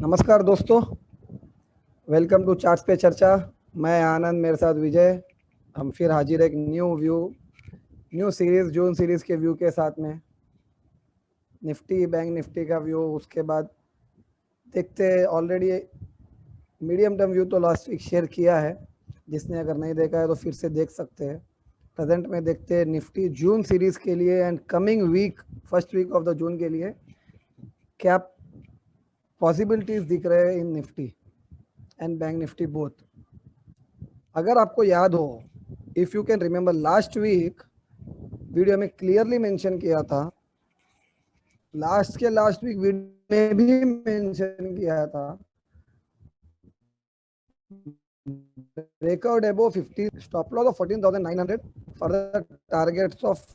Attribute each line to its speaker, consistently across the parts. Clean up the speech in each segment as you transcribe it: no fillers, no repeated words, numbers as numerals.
Speaker 1: नमस्कार दोस्तों, welcome to charts पे चर्चा। मैं आनंद, मेरे साथ विजय। हम फिर हाजिर एक न्यू सीरीज, जून सीरीज के व्यू के साथ में। निफ्टी, बैंक निफ्टी का व्यू, उसके बाद देखते ऑलरेडी मीडियम टर्म व्यू तो लास्ट वीक शेयर किया है। जिसने अगर नहीं देखा है तो फिर से देख सकते हैं। प्रेजेंट में देखते हैं निफ्टी जून सीरीज के लिए and coming week, first week of the June के लिए क्या पॉसिबिलिटीज दिख रहे हैं in Nifty and bank Nifty both. अगर आपको याद हो, if you can remember, last week video में क्लियरली मेंशन किया था, लास्ट वीक वीडियो में भी मेंशन किया था, breakout above 50, stop loss of 14,900 for the targets of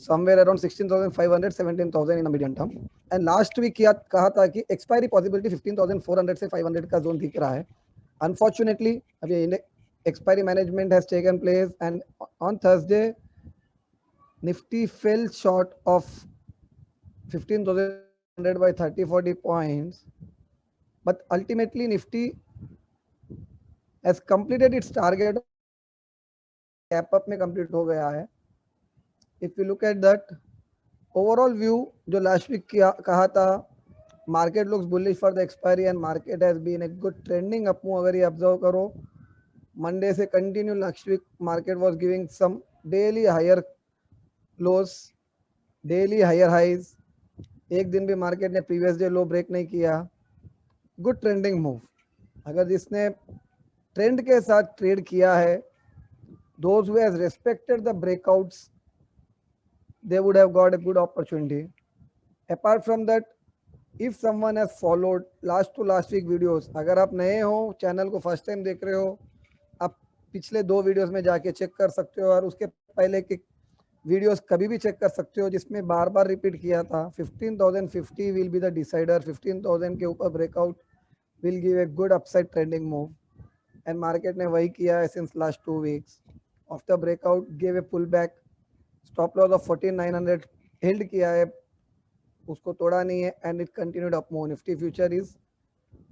Speaker 1: somewhere around 16,500 17,000 in a medium term. And last week किया कहा था कि एक्सपायरी पॉसिबिलिटी 15,400 से 500 का जोन दिख रहा है। अनफॉर्चुनेटली अभी expiry management has taken place, and on Thursday Nifty fell short of 15,000 by 30-40 points, but ultimately Nifty has completed its target, gap up में complete हो गया है। If you look at that overall view, जो last week कहा था, market looks bullish for the expiry and market has been a good trending up move। अगर ये observe करो, Monday से continue last week market was giving some daily higher lows, daily higher highs. एक दिन भी market ने previous day लो break नहीं किया। Good trending move. अगर जिसने ट्रेंड के साथ ट्रेड किया है, those who has respected the breakouts, they would have got a good opportunity. Apart from that, if someone has followed last to last week videos, अगर आप नए हो, चैनल को फर्स्ट टाइम देख रहे हो, आप पिछले 2 वीडियोस में जाके चेक कर सकते हो, और उसके पहले के वीडियोस कभी भी चेक कर सकते हो, जिसमें बार बार रिपीट किया था 15,050 विल बी द डिसाइडर। 15,000 के ऊपर breakout will give a good upside trending move, and market ने वही किया है since last 2 weeks. After breakout give a pull back, stop loss of 14,900 held किया है, उसको तोड़ा नहीं है, and it continued up move. Nifty future is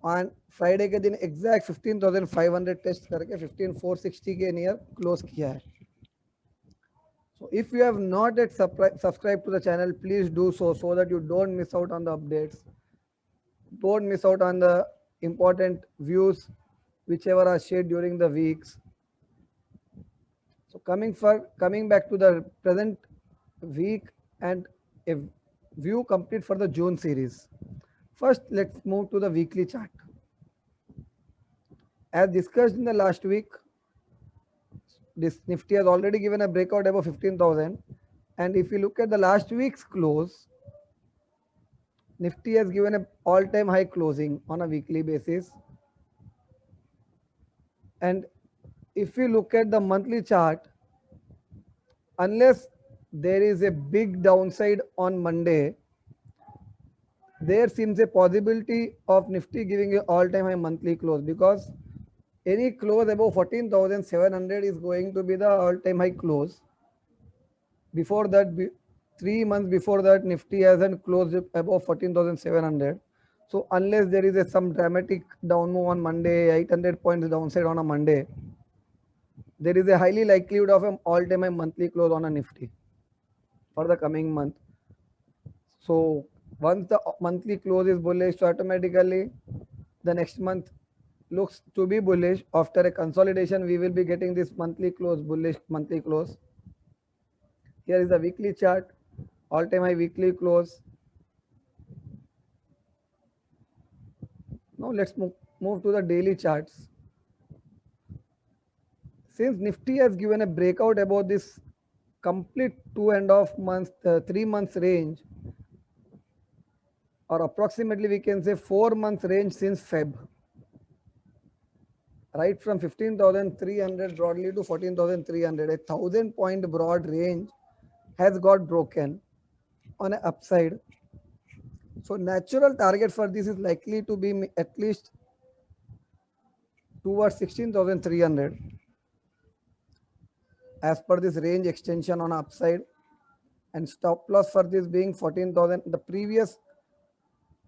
Speaker 1: on Friday के दिन एग्जैक्ट 15,500 टेस्ट करके 15,460 के नियर क्लोज किया है। So if you have not yet subscribed to the channel, please do so that you don't miss out on the updates, don't miss out on the important views whichever are shared during the weeks. So coming back to the present week and a view complete for the June series. First, let's move to the weekly chart. As discussed in the last week, this Nifty has already given a breakout above 15,000, and if you look at the last week's close, Nifty has given an all-time high closing on a weekly basis. And if you look at the monthly chart, unless there is a big downside on Monday, there seems a possibility of Nifty giving an all-time high monthly close, because any close above 14,700 is going to be the all-time high close. Before that, 3 months before that, Nifty hasn't closed above 14,700. So unless there is some dramatic down move on Monday, 800 points downside on a Monday, there is a highly likelihood of an all-time high monthly close on a Nifty for the coming month. So once the monthly close is bullish, so automatically the next month looks to be bullish. After a consolidation, we will be getting this monthly close, bullish monthly close. Here is the weekly chart, all-time high weekly close. Now let's move to the daily charts. Since Nifty has given a breakout about this complete 2.5 months, 3 months range, or approximately we can say 4 months range since Feb, right from 15,300 broadly to 14,300, a 1,000 point broad range has got broken on an upside. So natural target for this is likely to be at least towards 16,300 as per this range extension on upside, and stop loss for this being 14,000. The previous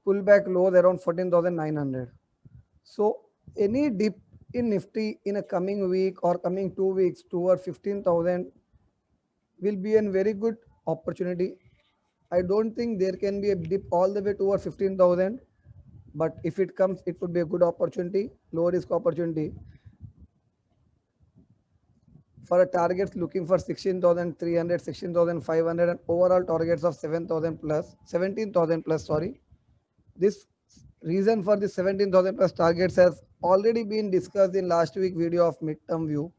Speaker 1: pullback lows around 14,900. So any dip in Nifty in a coming week or coming 2 weeks toward 15,000 will be a very good opportunity. I don't think there can be a dip all the way toward 15,000, but if it comes, it would be a good opportunity, low risk opportunity. For a targets looking for 16,300, 16,500, and overall targets of 7,000 plus, 17,000 plus, sorry. This reason for the 17,000 plus targets has already been discussed in last week video of midterm view.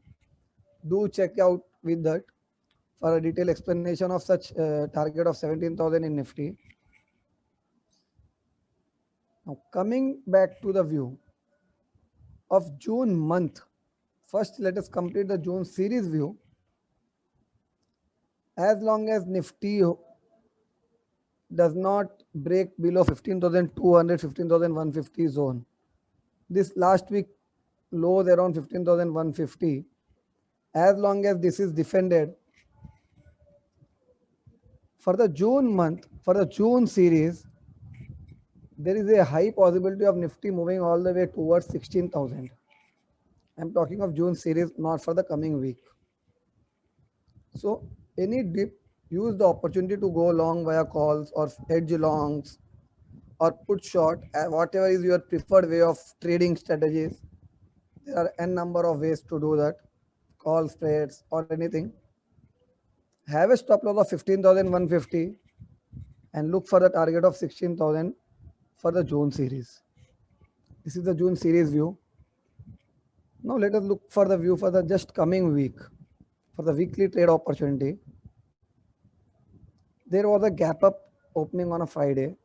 Speaker 1: Do check out with that for a detailed explanation of such target of 17,000 in Nifty. Now coming back to the view of June month. First, let us complete the June series view. As long as Nifty does not break below 15,200, 15,150 zone. This last week lows around 15,150. As long as this is defended, for the June month, for the June series, there is a high possibility of Nifty moving all the way towards 16,000. I'm talking of June series, not for the coming week. So any dip, use the opportunity to go long via calls or hedge longs or put short, whatever is your preferred way of trading strategies. There are n number of ways to do that, call spreads or anything. Have a stop loss of 15,150 and look for the target of 16,000 for the June series. This is the June series view. Now let us look for the view for the just coming week, for the weekly trade opportunity. There was a gap up opening on a Friday,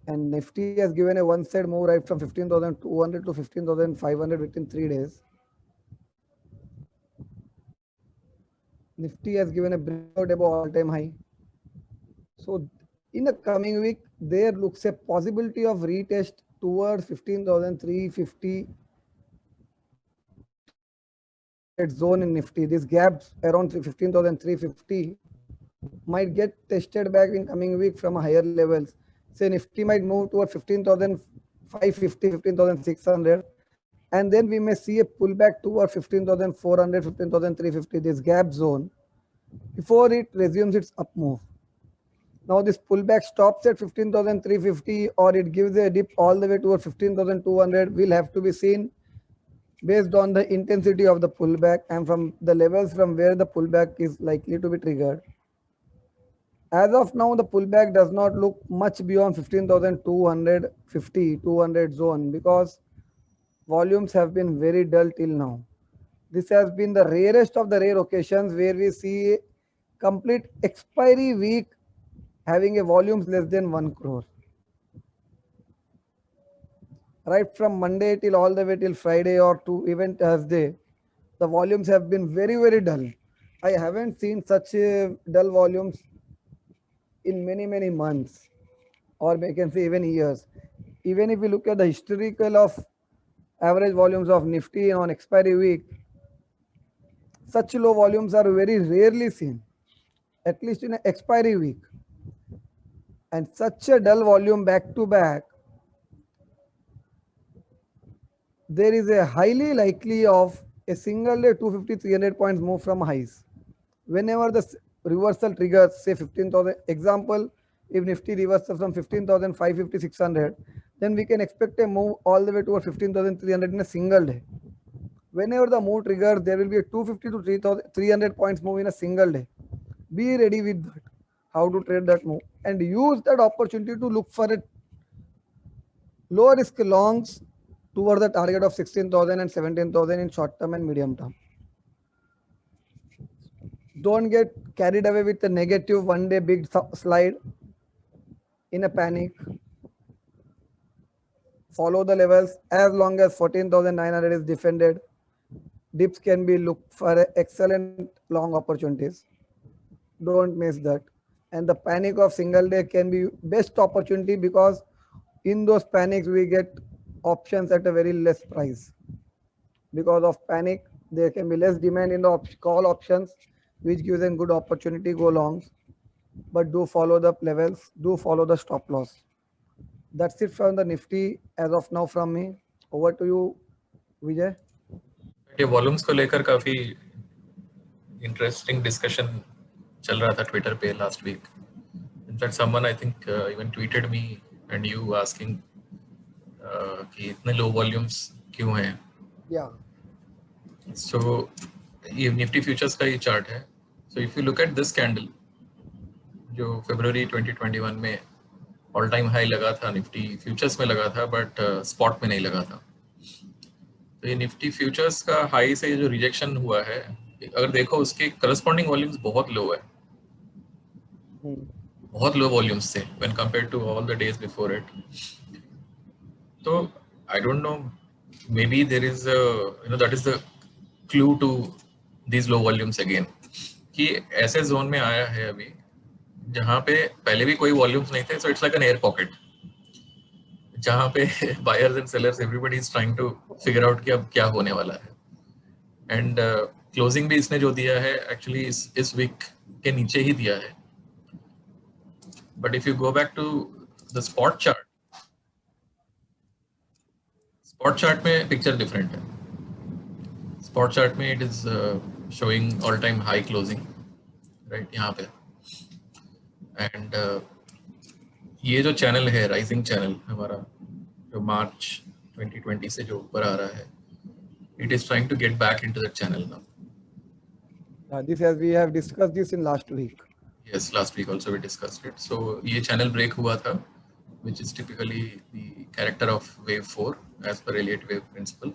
Speaker 1: and Nifty has given a one side move right from 15,200 to 15,500 within 3 days. Nifty has given a breakout above all-time high. So in the coming week, there looks a possibility of retest towards 15,350 zone in Nifty. This gaps around 15,350 might get tested back in coming week from higher levels. Say Nifty might move toward 15,550, 15,600, and then we may see a pullback toward 15,400, 15,350, this gap zone, before it resumes its up move. Now this pullback stops at 15,350 or it gives a dip all the way toward 15,200 will have to be seen based on the intensity of the pullback and from the levels from where the pullback is likely to be triggered. As of now, the pullback does not look much beyond 15,250, 200 zone because volumes have been very dull till now. This has been the rarest of the rare occasions where we see complete expiry week having a volumes less than 1 crore. Right from Monday till all the way till Friday or to even Thursday, the volumes have been very, very dull. I haven't seen such dull volumes in many, many months, or we can say even years. Even if we look at the historical of average volumes of Nifty on expiry week, such low volumes are very rarely seen, at least in an expiry week. And such a dull volume back to back, there is a highly likely of a single day 250, 300 points move from highs. Whenever the reversal triggers, say 15,000, example, if Nifty reverses from 15,550, 600, then we can expect a move all the way toward 15,300 in a single day. Whenever the move triggers, there will be a 250 to 300 points move in a single day. Be ready with that, how to trade that move, and use that opportunity to look for a low risk longs toward the target of 16,000 and 17,000 in short term and medium term. Don't get carried away with the negative one day big slide in a panic. Follow the levels as long as 14,900 is defended. Dips can be looked for excellent long opportunities. Don't miss that. And the panic of single day can be best opportunity because in those panics we get options at a very less price. Because of panic, there can be less demand in the call options, which gives a good opportunity go longs. but do follow the levels, do follow the stop loss. That's it from the Nifty as of now from me. Over to you, Vijay.
Speaker 2: ये volumes को लेकर काफी interesting discussion चल रहा था Twitter पे last week. In fact someone I think even tweeted me and you asking कि इतने लो वॉल्यूम्स क्यों हैं.
Speaker 1: Yeah.
Speaker 2: सो ये निफ्टी फ्यूचर्स का ही चार्ट है. So if you look at this candle जो फरवरी 2021 में ऑल टाइम हाई लगा था, निफ्टी फ्यूचर्स में लगा था बट स्पॉट में नहीं लगा था. तो ये निफ्टी फ्यूचर्स का हाई से जो रिजेक्शन हुआ है, अगर देखो उसके करस्पॉन्डिंग वॉल्यूम्स बहुत लो है, बहुत लो वॉल्यूम्स थे when compared to all the days before it. तो I don't know, maybe there is that is the clue to these low volumes again, कि ऐसे जोन में आया है अभी जहाँ पे पहले भी कोई वॉल्यूम्स नहीं थे. So it's like an air pocket जहाँ पे buyers and sellers everybody is trying to figure out कि अब क्या होने वाला है. एंड क्लोजिंग भी इसने जो दिया है एक्चुअली इस वीक के नीचे ही दिया है. But if you go back to the spot chart में पिक्चर डिफरेंट है. स्पॉट चार्ट में it is showing all time high closing right यहाँ पे. एंड ये जो चैनल है राइजिंग चैनल हमारा, जो मार्च 2020 से जो ऊपर आ रहा है, it is trying to get back into that channel now.
Speaker 1: This, as we have discussed this in last week.
Speaker 2: Yes, last week also we discussed it. So ये channel break हुआ था, which is typically the character of wave 4 as per Elliott wave principle,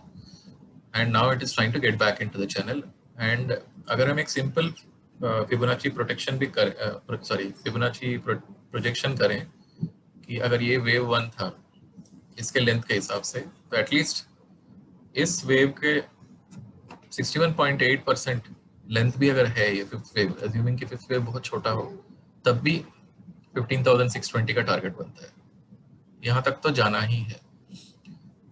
Speaker 2: and now it is trying to get back into the channel. And अगर हम एक simple Fibonacci protection भी Fibonacci projection करें कि अगर ये wave 1 था इसके लेंथ के हिसाब से, तो एटलीस्ट इस वेव के 61.8% लेंथ भी अगर है ये फिफ्थ वेव, अज्यूमिंग कि फिफ्थ वेव बहुत छोटा हो, तब भी 15,620 का टारगेट बनता है. यहाँ तक तो जाना ही है.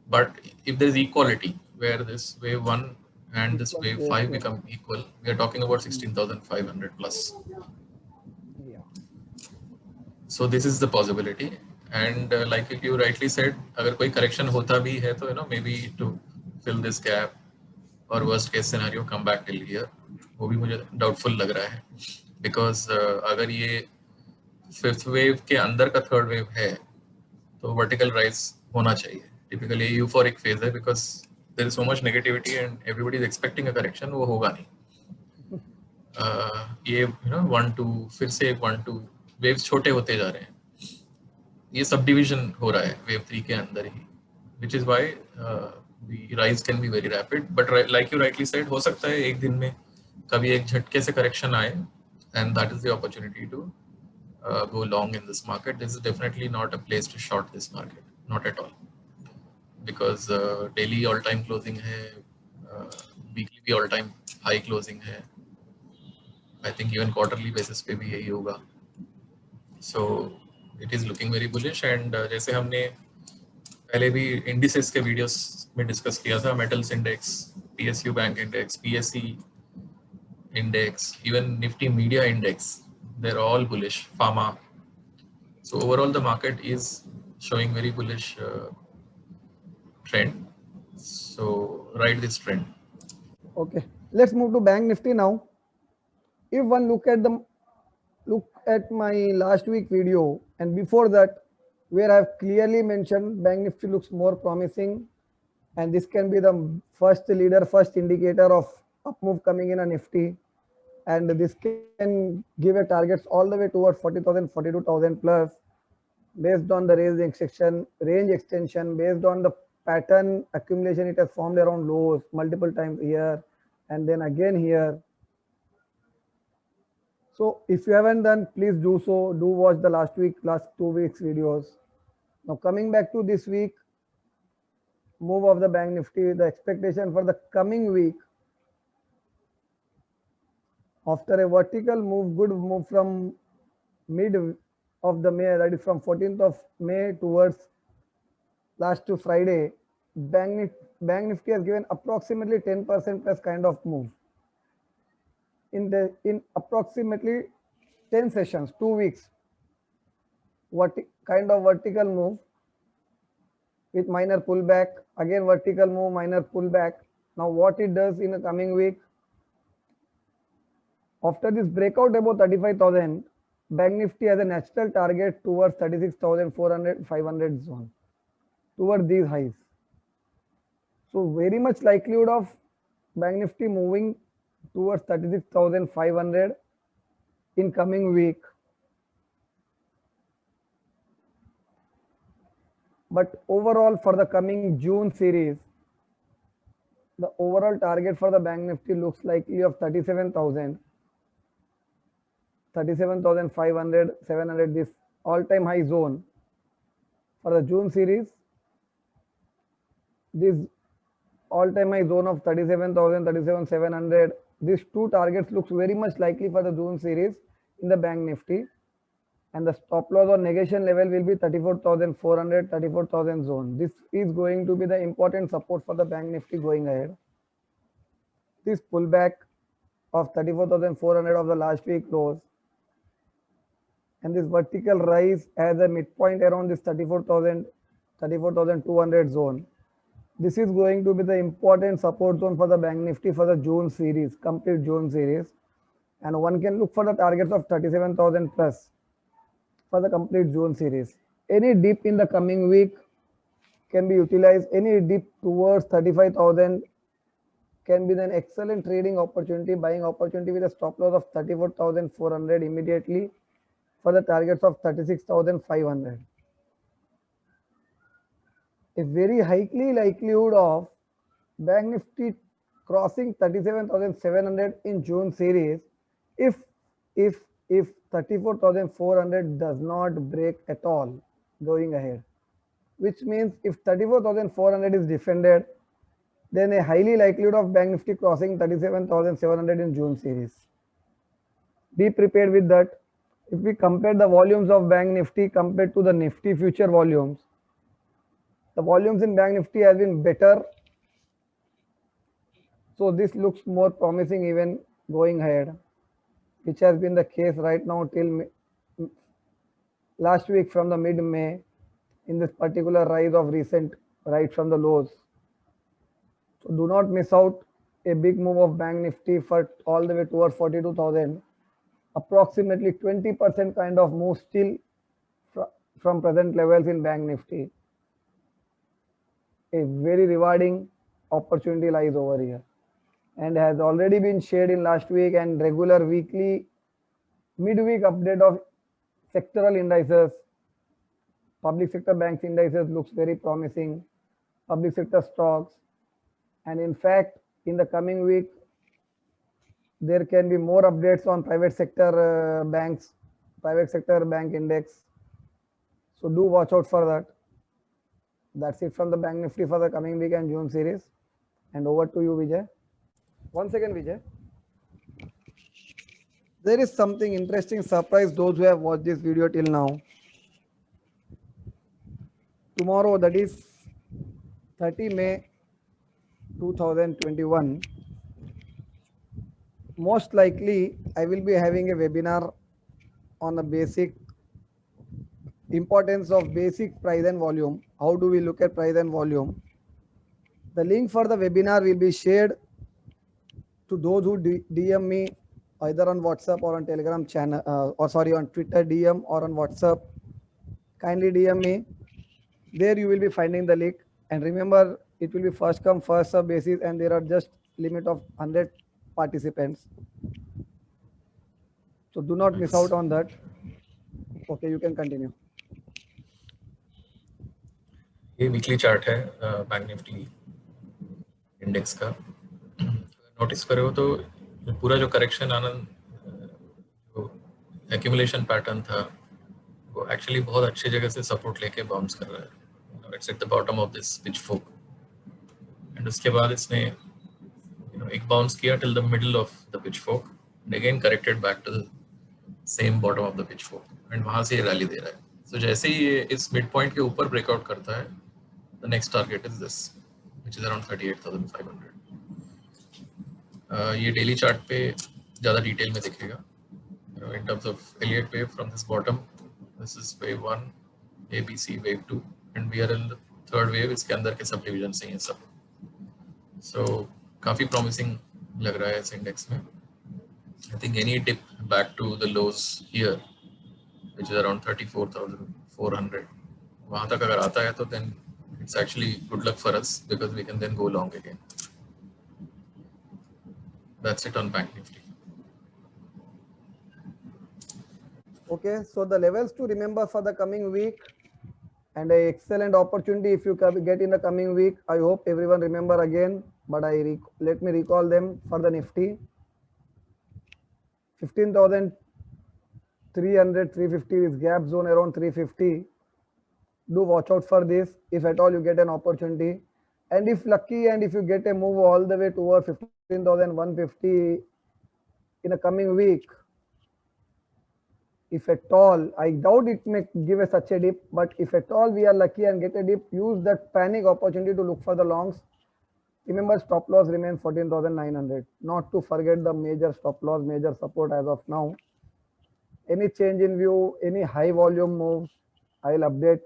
Speaker 2: But if there is equality where this wave 1 and this wave 5 become equal, we are talking about 16,500 plus. So this is the possibility. And like you rightly said, अगर कोई correction होता भी है तो maybe to fill this gap or worst case scenario come back till here, वो भी मुझे doubtful लग रहा है. Because अगर ये fifth wave के अंदर का third wave है तो vertical rise होना चाहिए. Typically euphoric phase है because there is so much negativity and everybody is expecting a correction, वो होगा नहीं. ये 1 2 फिर से 1 2 waves छोटे होते जा रहे हैं. ये सब डिविजन हो रहा है वेव 3 के अंदर ही, which is why the rise can be very rapid. But like you rightly said, हो सकता है एक दिन में कभी एक झटके से करेक्शन आए, and that is the opportunity to go long in this market. This is definitely not a place to short this market, not at all, because daily all time closing है, weekly भी all time high closing है. I think even quarterly basis पे भी यही होगा. So it is looking very bullish. And जैसे हमने पहले भी इंडिसेस के वीडियोस में डिस्कस किया था, metals index, PSU bank index, PSE index, even Nifty media index, they're all bullish. Pharma. So overall the market is showing very bullish trend. So ride this trend.
Speaker 1: Okay, let's move to Bank Nifty now. If one look at my last week video and before that, where I have clearly mentioned Bank Nifty looks more promising, and this can be the first leader, first indicator of up move coming in a Nifty, and this can give a targets all the way towards 40,000, 42,000 plus, based on the range extension, based on the pattern accumulation it has formed around lows multiple times here and then again here. So if you haven't done, please do so. Do watch the last 2 weeks videos. Now coming back to this week, move of the Bank Nifty, the expectation for the coming week, after a vertical move, good move from mid of the May, that is from 14th of May towards last to Friday, Bank Nifty has given approximately 10% plus kind of move. In approximately 10 sessions, 2 weeks, kind of vertical move with minor pullback, again vertical move, minor pullback. Now what it does in the coming week, after this breakout above 35,000, Bank Nifty has a natural target towards 36,400, 500 zone, towards these highs. So very much likelihood of Bank Nifty moving towards 36,500 in coming week. But overall for the coming June series, the overall target for the Bank Nifty looks likely of 37,000, 37,500, 700, this all-time high zone for the June series. This all-time high zone of 37,000, 37,700, these two targets looks very much likely for the June series in the Bank Nifty. And the stop loss or negation level will be 34,400, 34,000 zone. This is going to be the important support for the Bank Nifty going ahead. This pullback of 34,400 of the last week close and this vertical rise as a midpoint around this 34,000, 34,200 zone. This is going to be the important support zone for the Bank Nifty for the June series, complete June series. And one can look for the targets of 37,000 plus for the complete June series. Any dip in the coming week can be utilized. Any dip towards 35,000 can be an excellent trading opportunity, buying opportunity with a stop loss of 34,400 immediately for the targets of 36,500. A very highly likelihood of Bank Nifty crossing 37,700 in June series if 34,400 does not break at all going ahead, which means if 34,400 is defended, then a highly likelihood of Bank Nifty crossing 37,700 in June series. Be prepared with that. If we compare the volumes of Bank Nifty compared to the Nifty future volumes, the volumes in Bank Nifty has been better. So this looks more promising even going ahead, which has been the case right now till last week from the mid-May in this particular rise of recent right from the lows. So do not miss out a big move of Bank Nifty for all the way towards 42,000. Approximately 20% kind of move still from present levels in Bank Nifty. A very rewarding opportunity lies over here and has already been shared in last week, and regular weekly midweek update of sectoral indices. Public sector banks indices looks very promising, public sector stocks, and in fact in the coming week there can be more updates on private sector banks, private sector bank index. So do watch out for that. That's it from the Bank Nifty for the coming week and June series. And over to you, Vijay. One second, Vijay. There is something interesting surprise those who have watched this video till now. Tomorrow, that is 30 May 2021, most likely I will be having a webinar on the basic importance of basic price and volume. How do we look at price and volume? The link for the webinar will be shared to those who DM me either on WhatsApp or on Telegram channel, on Twitter DM or on WhatsApp. Kindly DM me. There you will be finding the link. And remember, it will be first come first serve basis, and there are just limit of 100 participants. So do not miss out on that. Okay, you can continue.
Speaker 2: ये weekly chart है bank Nifty index का. Notice करे हो तो पूरा जो correction आनंद जो accumulation pattern था वो एक्चुअली बहुत अच्छी जगह से सपोर्ट लेके बाउंस कर रहा है. It's at the bottom of this pitch fork, and उसके बाद इसने एक बाउंस किया till the middle of the pitch fork and again corrected back to the same bottom of the pitch fork, and वहां से ये रैली दे रहा है. तो जैसे ही ये इस मिड पॉइंट के ऊपर ब्रेकआउट करता है, the next target is this which is around 38,500. ये डेली चार्ट पे ज़्यादा डिटेल में दिखेगा. in terms of Elliott wave from this bottom. This is wave 1, ABC wave 2, and we are in the third wave. इसके अंदर के सब divisions हैं ये सब. So काफी promising लग रहा है इस index में. I think any dip back to the lows here, which is around 34,400, वहाँ तक अगर आता है तो then it's actually good luck for us because we can then go long again. That's it on Bank Nifty.
Speaker 1: Okay, so the levels to remember for the coming week and an excellent opportunity if you get in the coming week. I hope everyone remember again, but let me recall them for the Nifty. 15,300, 350 is gap zone around 350. Do watch out for this if at all you get an opportunity. And if lucky and if you get a move all the way toward 15,150 in a coming week, if at all, I doubt it may give us such a dip, but if at all we are lucky and get a dip, use that panic opportunity to look for the longs. Remember, stop loss remains 14,900. Not to forget the major stop loss, major support as of now. Any change in view, any high volume moves, I'll update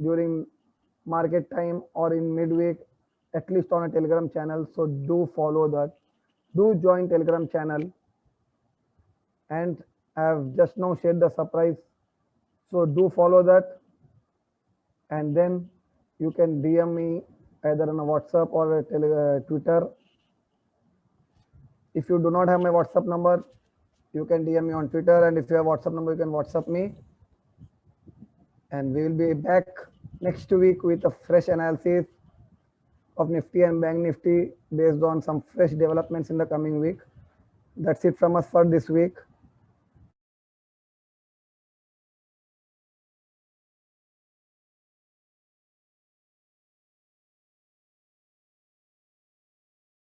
Speaker 1: during market time or in midweek, at least on a Telegram channel. So do follow that. Do join Telegram channel. And I have just now shared the surprise. So do follow that. And then you can DM me either on a WhatsApp or a Twitter. If you do not have my WhatsApp number, you can DM me on Twitter. And if you have WhatsApp number, you can WhatsApp me. And we will be back next week with a fresh analysis of Nifty and Bank Nifty based on some fresh developments in the coming week. That's it from us for this week.